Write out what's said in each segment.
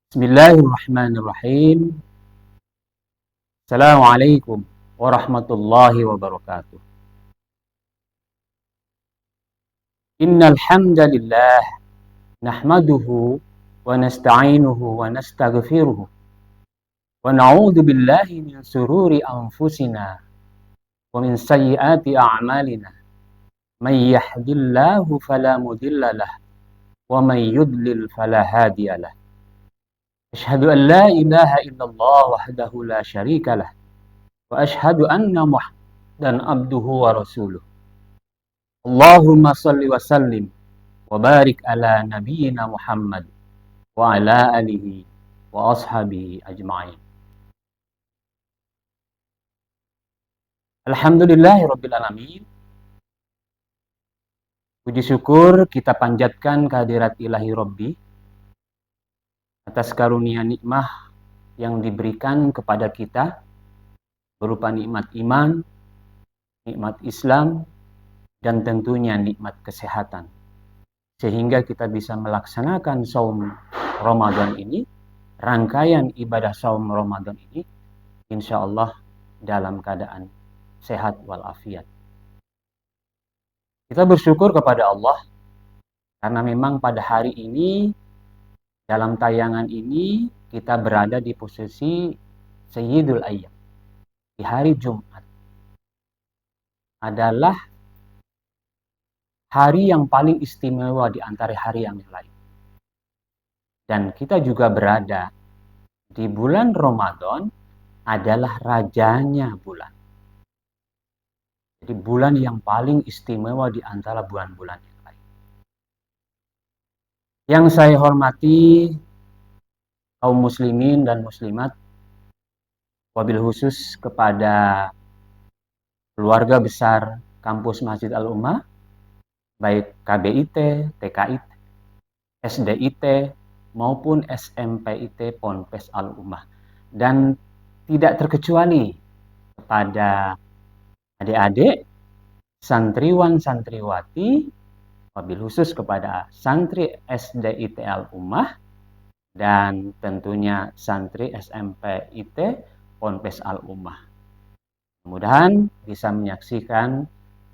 Bismillahirrahmanirrahim. Assalamualaikum warahmatullahi wabarakatuh. Innal hamdalillah nahmaduhu wa nasta'inuhu wa nastaghfiruh wa na'udzu billahi min sururi anfusina wa min sayyiati a'malina. May yahdihillahu fala mudilla lahu wa may yudlil fala hadiyalah. Asyhadu an la ilaha illallah wahdahu la syarika lah wa asyhadu anna Muhammadan abduhu wa rasuluh. Allahumma salli wa sallim wa barik ala nabiyyina Muhammad wa ala alihi wa ashabihi ajma'in. Alhamdulillahirabbil alamin. Puji syukur kita panjatkan kehadirat Ilahi Rabbi atas karunia nikmah yang diberikan kepada kita berupa nikmat iman, nikmat Islam, dan tentunya nikmat kesehatan. Sehingga kita bisa melaksanakan saum Ramadan ini, rangkaian ibadah saum Ramadan ini, insya Allah dalam keadaan sehat walafiat. Kita bersyukur kepada Allah karena memang pada hari ini, dalam tayangan ini, kita berada di posisi Sayyidul Ayyam. Di hari Jumat adalah hari yang paling istimewa di antara hari yang lain. Dan kita juga berada di bulan Ramadan adalah rajanya bulan. Jadi bulan yang paling istimewa di antara bulan-bulan yang lain. Yang saya hormati kaum muslimin dan muslimat, wabil khusus kepada keluarga besar kampus Masjid Al-Ummah, baik KBIT, TKIT, SDIT, maupun SMPIT Ponpes Al-Ummah. Dan tidak terkecuali kepada adik-adik, santriwan-santriwati, wabil khusus kepada santri SDIT Al-Ummah, dan tentunya santri SMPIT Ponpes Al-Ummah. Mudah-mudahan bisa menyaksikan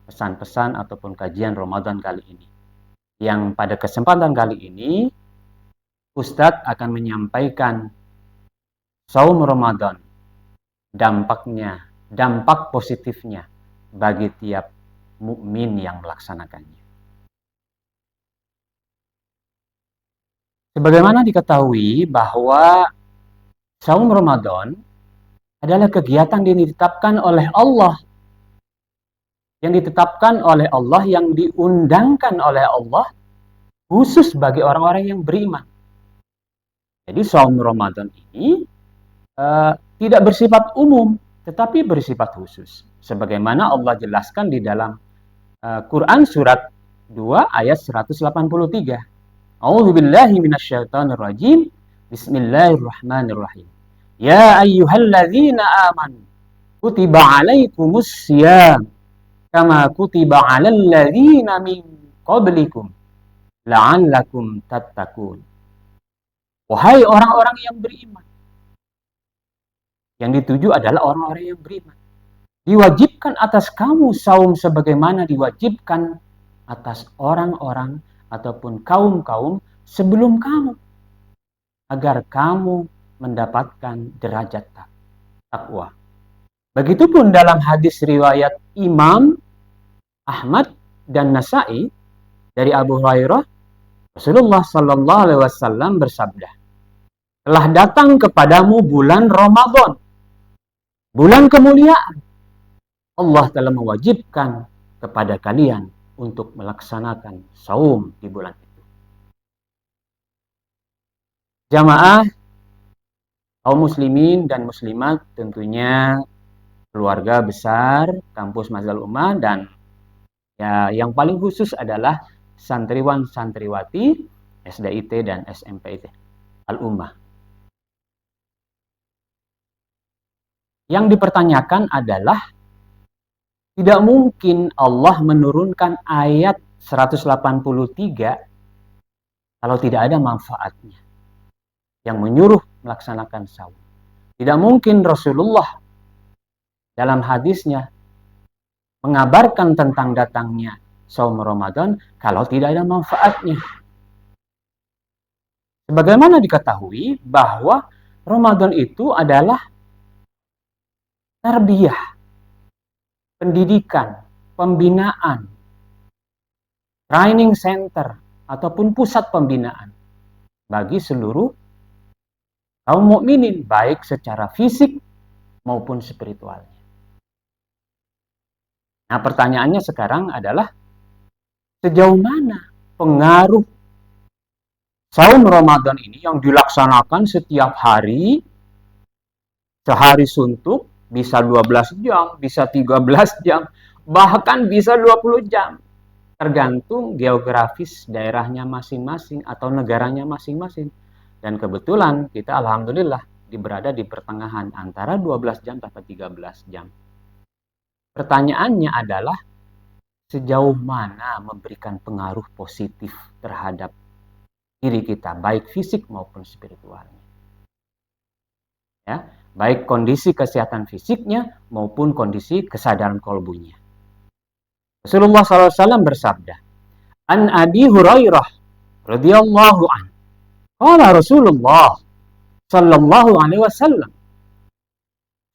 pesan-pesan ataupun kajian Ramadan kali ini. Yang pada kesempatan kali ini, Ustadz akan menyampaikan saum Ramadan, dampak positifnya bagi tiap mukmin yang melaksanakannya. Sebagaimana diketahui bahwa saum Ramadan adalah kegiatan yang ditetapkan oleh Allah, yang diundangkan oleh Allah khusus bagi orang-orang yang beriman. Jadi saum Ramadan ini tidak bersifat umum, tetapi bersifat khusus. Sebagaimana Allah jelaskan di dalam Quran surat 2 ayat 183. A'udzubillahi minasyaitonirrajim. Bismillahirrahmanirrahim. Ya ayyuhalladzina amanu kutiba alaikumus syiyam kama kutiba 'alal ladzina min qablikum la'allakum tattaqun. Wahai orang-orang yang beriman. Yang dituju adalah orang-orang yang beriman. Diwajibkan atas kamu saum sebagaimana diwajibkan atas orang-orang ataupun kaum-kaum sebelum kamu, agar kamu mendapatkan derajat takwa. Begitupun dalam hadis riwayat Imam Ahmad dan Nasai dari Abu Hurairah, Rasulullah Sallallahu Alaihi Wasallam bersabda, telah datang kepadamu bulan Ramadan, bulan kemuliaan. Allah telah mewajibkan kepada kalian untuk melaksanakan saum di bulan itu. Jamaah kaum muslimin dan muslimat, tentunya keluarga besar kampus Masjid Al-Ummah, dan yang paling khusus adalah santriwan-santriwati SDIT dan SMPIT Al-Ummah. Yang dipertanyakan adalah, tidak mungkin Allah menurunkan ayat 183 kalau tidak ada manfaatnya. yang menyuruh melaksanakan saum. Tidak mungkin Rasulullah dalam hadisnya mengabarkan tentang datangnya saum Ramadan kalau tidak ada manfaatnya. Sebagaimana diketahui bahwa Ramadan itu adalah tarbiyah, pendidikan, pembinaan, training center, ataupun pusat pembinaan bagi seluruh kaum mukminin, baik secara fisik maupun spiritualnya. Nah, pertanyaannya sekarang adalah sejauh mana pengaruh saum Ramadan ini yang dilaksanakan setiap hari, sehari suntuk, bisa 12 jam, bisa 13 jam, bahkan bisa 20 jam. Tergantung geografis daerahnya masing-masing atau negaranya masing-masing. Dan kebetulan kita alhamdulillah berada di pertengahan antara 12 jam sampai 13 jam. Pertanyaannya adalah sejauh mana memberikan pengaruh positif terhadap diri kita, baik fisik maupun spiritualnya. Ya, baik kondisi kesehatan fisiknya maupun kondisi kesadaran kolbunya. Rasulullah SAW bersabda, An Abi Hurairah radhiyallahu an. Qala Rasulullah sallallahu alaihi wasallam,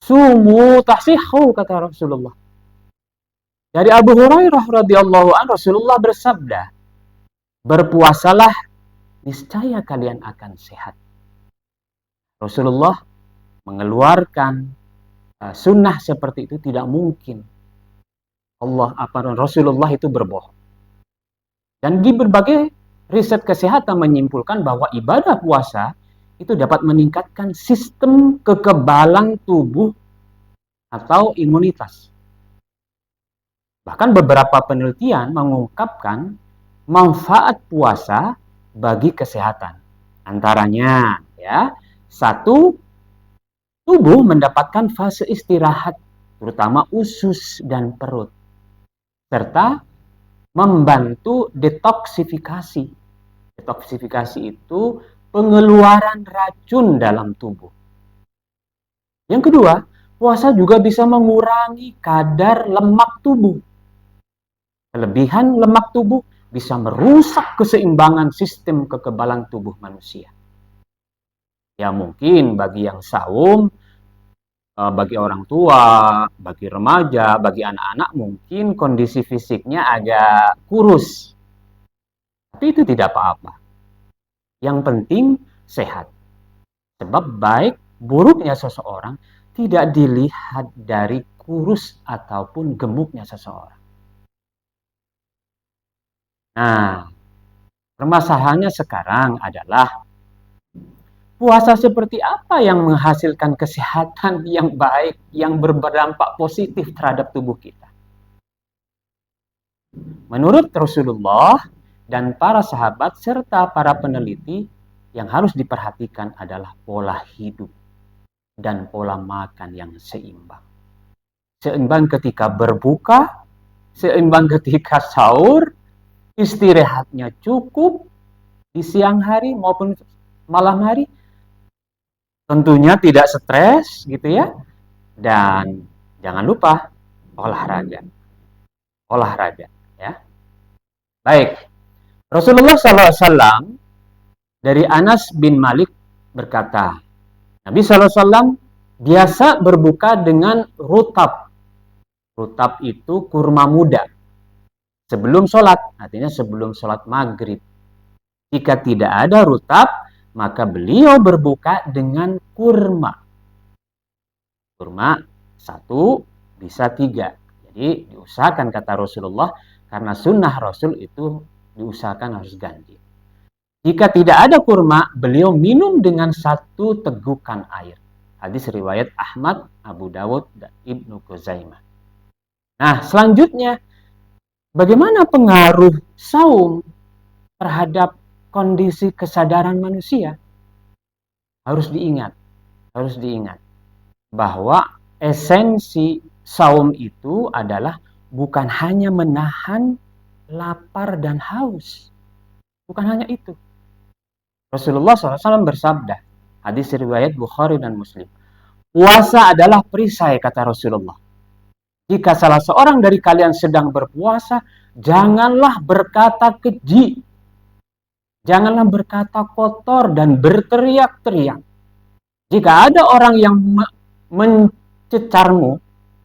sumu tahsihu, kata Rasulullah. Dari Abu Hurairah radhiyallahu an, Rasulullah bersabda, berpuasalah, niscaya kalian akan sehat. Rasulullah mengeluarkan sunnah seperti itu tidak mungkin. Rasulullah itu berbohong. Dan di berbagai riset kesehatan menyimpulkan bahwa ibadah puasa itu dapat meningkatkan sistem kekebalan tubuh atau imunitas. Bahkan beberapa penelitian mengungkapkan manfaat puasa bagi kesehatan. Antaranya, ya, satu, tubuh mendapatkan fase istirahat, terutama usus dan perut, serta membantu detoksifikasi. Detoksifikasi itu pengeluaran racun dalam tubuh. Yang kedua, puasa juga bisa mengurangi kadar lemak tubuh. Kelebihan lemak tubuh bisa merusak keseimbangan sistem kekebalan tubuh manusia. Ya mungkin bagi yang saum, bagi orang tua, bagi remaja, bagi anak-anak mungkin kondisi fisiknya agak kurus. Tapi itu tidak apa-apa. Yang penting sehat. Sebab baik buruknya seseorang tidak dilihat dari kurus ataupun gemuknya seseorang. Nah, permasalahannya sekarang adalah puasa seperti apa yang menghasilkan kesehatan yang baik, yang berdampak positif terhadap tubuh kita. Menurut Rasulullah dan para sahabat serta para peneliti, yang harus diperhatikan adalah pola hidup dan pola makan yang seimbang. Seimbang ketika berbuka, seimbang ketika sahur, istirahatnya cukup di siang hari maupun malam hari. Tentunya tidak stres gitu ya. Dan jangan lupa olahraga. Olahraga ya. Baik. Rasulullah SAW dari Anas bin Malik berkata, Nabi SAW biasa berbuka dengan rutab. Rutab itu kurma muda. Sebelum sholat, artinya sebelum sholat maghrib. Jika tidak ada rutab, maka beliau berbuka dengan kurma. Kurma 1 bisa 3. Jadi diusahakan, kata Rasulullah, karena sunnah Rasul itu diusahakan harus ganti. Jika tidak ada kurma, beliau minum dengan 1 tegukan air. Hadis riwayat Ahmad, Abu Dawud, dan Ibnu Khuzaimah. Nah, selanjutnya, bagaimana pengaruh saum terhadap kondisi kesadaran manusia? Harus diingat bahwa esensi saum itu adalah bukan hanya menahan lapar dan haus. Bukan hanya itu. Rasulullah SAW bersabda, Hadis riwayat Bukhari dan Muslim. Puasa adalah perisai, kata Rasulullah. Jika salah seorang dari kalian sedang berpuasa, janganlah berkata keji, janganlah berkata kotor dan berteriak-teriak. Jika ada orang yang mencecarmu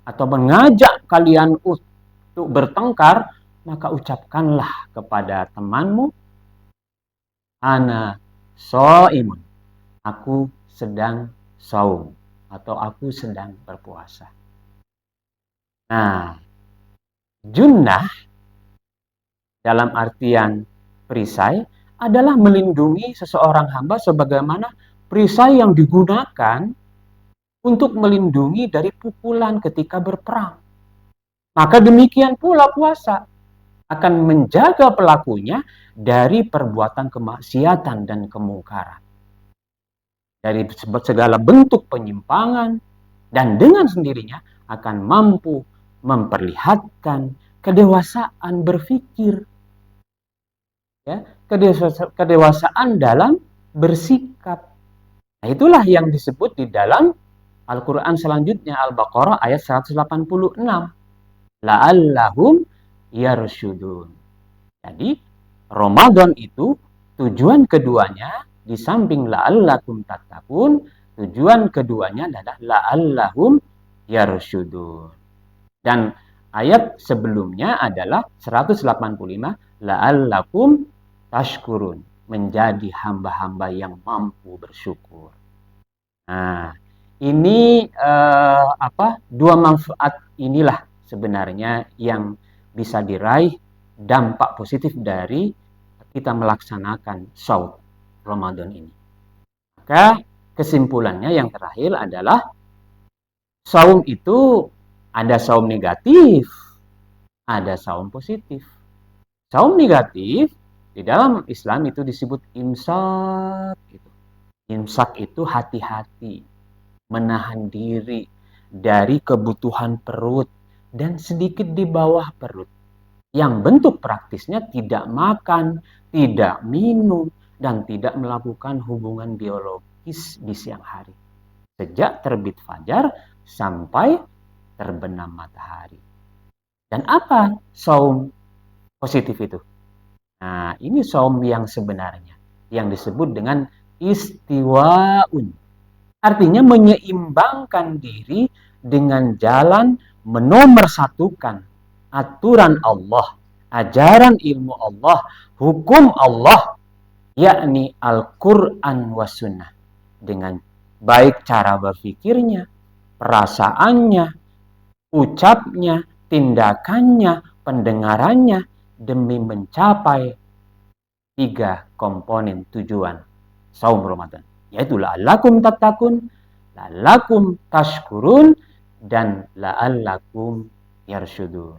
atau mengajak kalian untuk bertengkar, maka ucapkanlah kepada temanmu, ana shaimun, aku sedang saum atau aku sedang berpuasa. Nah, junnah dalam artian perisai adalah melindungi seseorang hamba sebagaimana perisai yang digunakan untuk melindungi dari pukulan ketika berperang. Maka demikian pula puasa akan menjaga pelakunya dari perbuatan kemaksiatan dan kemungkaran, dari segala bentuk penyimpangan, dan dengan sendirinya akan mampu memperlihatkan kedewasaan berpikir, ya, kedewasaan dalam bersikap. Nah, itulah yang disebut di dalam Al-Quran selanjutnya, Al-Baqarah ayat 186. La'allahum yarsyudun. Jadi, Ramadan itu tujuan keduanya, di samping la'allakum tattaqun, tujuan keduanya adalah la'allahum yarsyudun. Dan ayat sebelumnya adalah 185, la'allakum tashkurun, menjadi hamba-hamba yang mampu bersyukur. Nah, ini dua manfaat inilah sebenarnya yang bisa diraih dampak positif dari kita melaksanakan shaum Ramadan ini. Maka kesimpulannya yang terakhir adalah shaum itu ada shaum negatif, ada shaum positif. Shaum negatif di dalam Islam itu disebut imsak. Imsak itu hati-hati, menahan diri dari kebutuhan perut dan sedikit di bawah perut. Yang bentuk praktisnya tidak makan, tidak minum, dan tidak melakukan hubungan biologis di siang hari. Sejak terbit fajar sampai terbenam matahari. Dan apa shaum positif itu? Nah, ini shaum yang sebenarnya, yang disebut dengan istiwaun. Artinya menyeimbangkan diri dengan jalan menomorsatukan aturan Allah, ajaran ilmu Allah, hukum Allah, yakni Al-Quran wa Sunnah, dengan baik cara berpikirnya, perasaannya, ucapnya, tindakannya, pendengarannya, demi mencapai 3 komponen tujuan shaum Ramadan, yaitu la'allakum tattaqun, la'allakum tashkurun, dan la'allakum yarsyudun.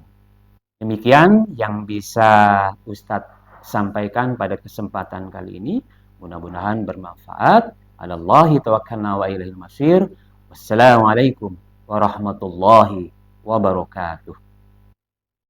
Demikian yang bisa Ustadz sampaikan pada kesempatan kali ini. Mudah-mudahan bermanfaat. Alallahi tawakkalna wa ilaihil masir. Wassalamualaikum warahmatullahi wabarakatuh.